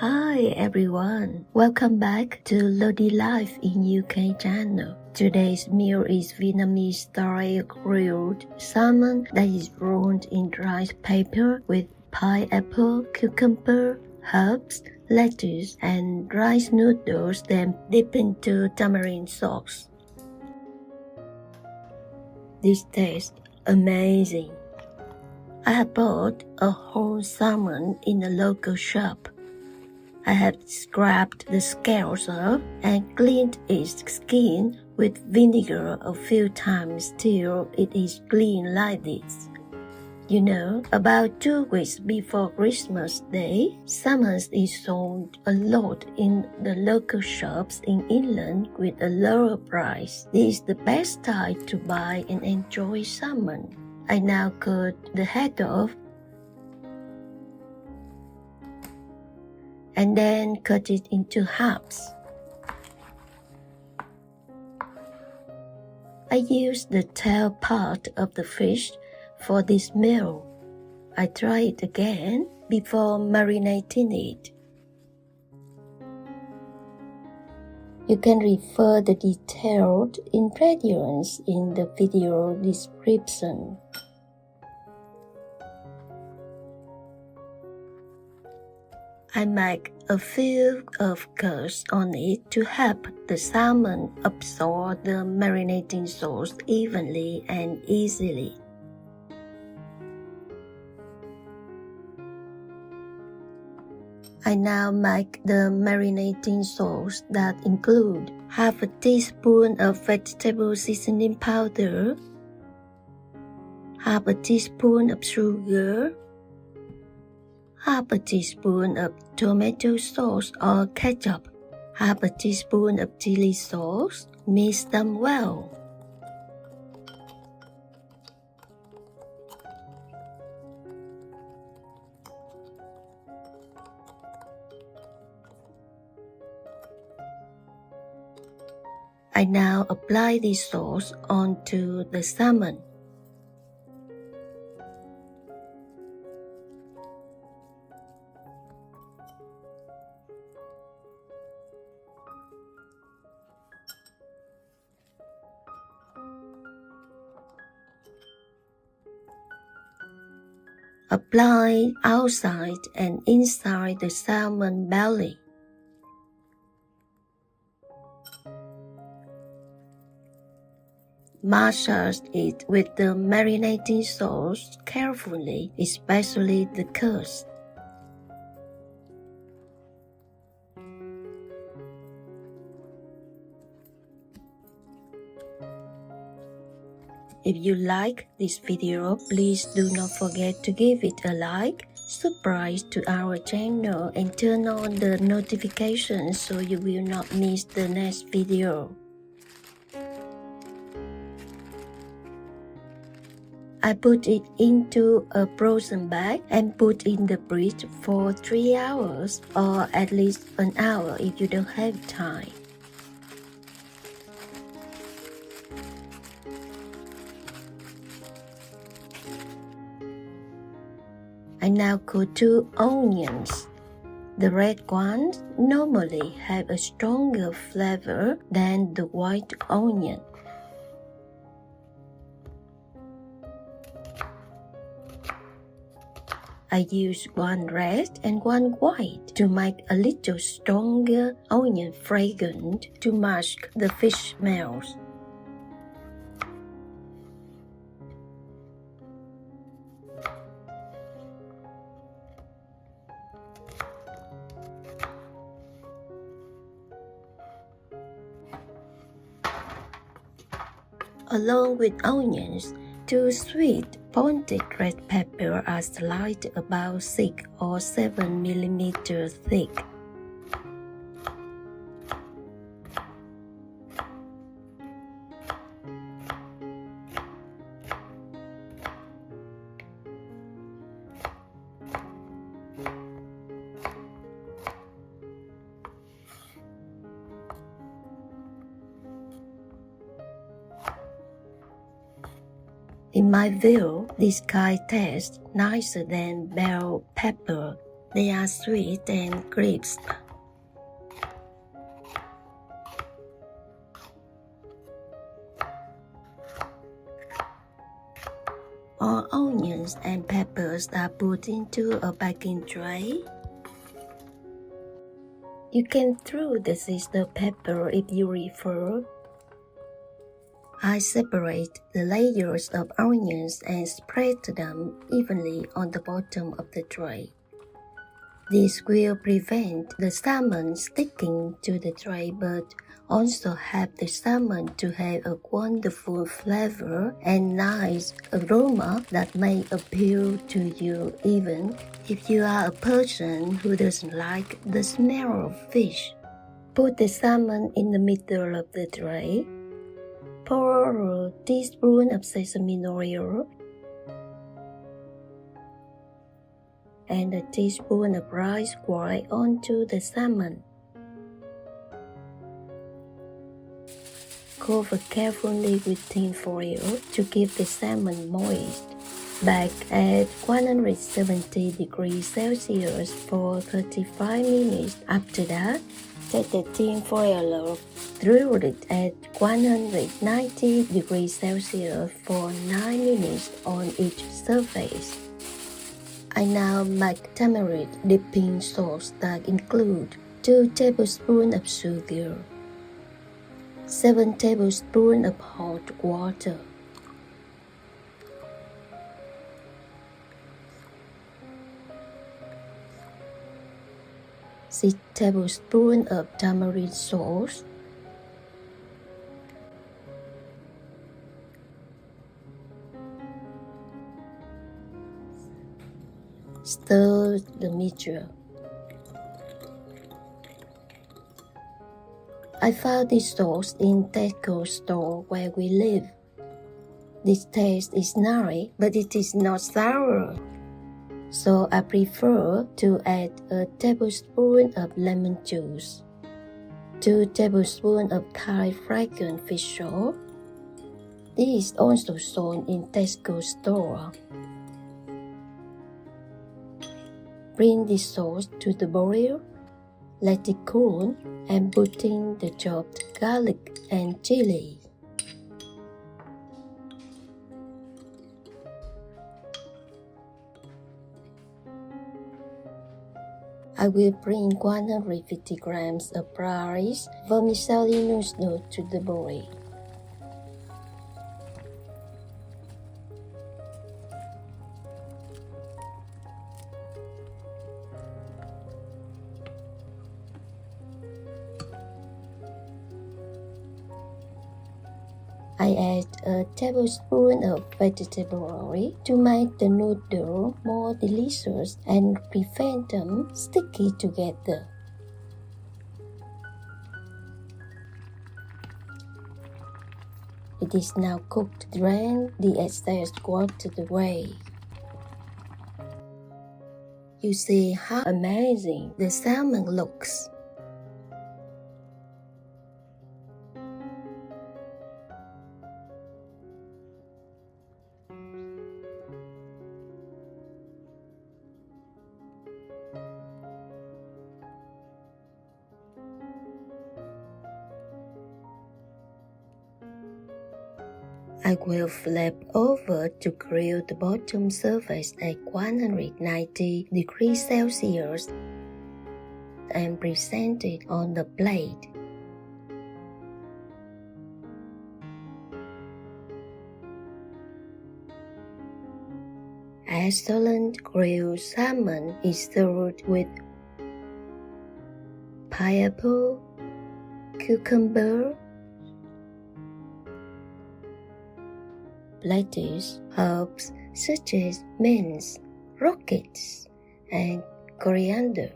Hi everyone, welcome back to LoDe Life in UK channel. Today's meal is Vietnamese style grilled salmon that is rolled in rice paper with pineapple, cucumber, herbs, lettuce, and rice noodles then dipped into tamarind sauce. This tastes amazing. I have bought a whole salmon in a local shop. I have scraped the scales off and cleaned its skin with vinegar a few times till it is clean like this. You know, about 2 weeks before Christmas Day, salmon is sold a lot in the local shops in England with a lower price. This is the best time to buy and enjoy salmon. I now cut the head off and then cut it into halves. I use the tail part of the fish for this meal. I try it again before marinating it. You can refer the detailed ingredients in the video description. I make a few of cuts on it to help the salmon absorb the marinating sauce evenly and easily. I now make the marinating sauce that include half a teaspoon of vegetable seasoning powder, half a teaspoon of sugar, half a teaspoon of tomato sauce or ketchup, half a teaspoon of chili sauce. Mix them well. I now apply this sauce onto the salmon. Apply outside and inside the salmon belly. Massage it with the marinating sauce carefully, especially the cuts. If you like this video, please do not forget to give it a like, subscribe to our channel and turn on the notifications so you will not miss the next video. I put it into a frozen bag and put in the fridge for 3 hours or at least an hour if you don't have time. I now cut 2 onions. The red ones normally have a stronger flavor than the white onion. I use 1 red and 1 white to make a little stronger onion fragrance to mask the fish smells. Along with onions, 2 sweet pointed red pepper are sliced about 6 or 7 mm thick. In my view, this kind tastes nicer than bell pepper They are sweet and crisp. All onions and peppers are put into a baking tray. You can throw the seasoned pepper if you prefer. I separate the layers of onions and spread them evenly on the bottom of the tray. This will prevent the salmon sticking to the tray but also help the salmon to have a wonderful flavor and nice aroma that may appeal to you even if you are a person who doesn't like the smell of fish. Put the salmon in the middle of the tray. Pour a teaspoon of sesame oil and a teaspoon of rice wine onto the salmon. Cover carefully with tin foil to keep the salmon moist. Bake at 170 degrees Celsius for 35 minutes. After that, take the tin foil off. Throw it at 190 degrees Celsius for 9 minutes on each surface. I now make tamarind dipping sauce that includes 2 tablespoons of sugar, 7 tablespoons of hot water, 6 tablespoons of tamarind sauce, stir the mixture. I found this sauce in Tesco store where we live. This taste is nutty, but it is not sour. So I prefer to add a tablespoon of lemon juice, 2 tablespoons of Thai fragrant fish sauce. This is also sold in Tesco store. Bring this sauce to the boil, let it cool, and put in the chopped garlic and chili. I will bring 150 grams of rice vermicelli noodles to the boil. I add a tablespoon of vegetable oil to make the noodle more delicious and prevent them sticky together. It is now cooked. Drain the excess water away. You see how amazing the salmon looks. I will flip over to grill the bottom surface at 190 degrees Celsius and present it on the plate. Excellent grilled salmon is served with pineapple, cucumber, lettuce, herbs such as mint, rockets, and coriander,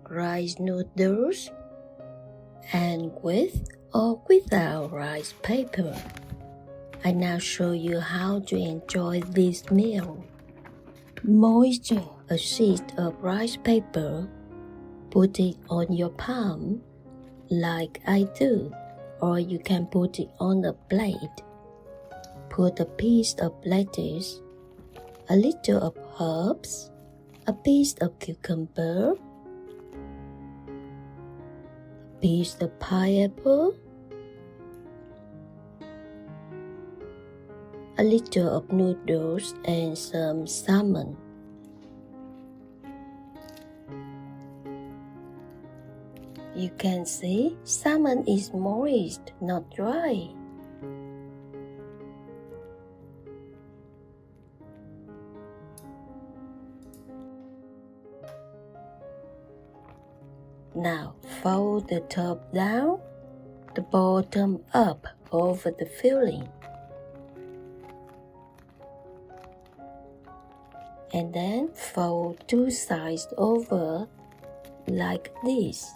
rice noodles, and with or without rice paper. I now show you how to enjoy this meal. Moisture a sheet of rice paper, put it on your palm like I do, or you can put it on a plate. Put a piece of lettuce, a little of herbs, a piece of cucumber, a piece of pineapple, a little of noodles and some salmon. You can see salmon is moist, not dry. Now fold the top down, the bottom up over the filling. And then fold two sides over like this.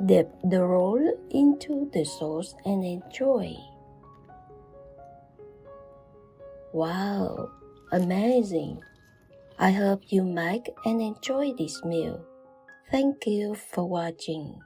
Dip the roll into the sauce and enjoy. Wow, amazing! I hope you make and enjoy this meal. Thank you for watching.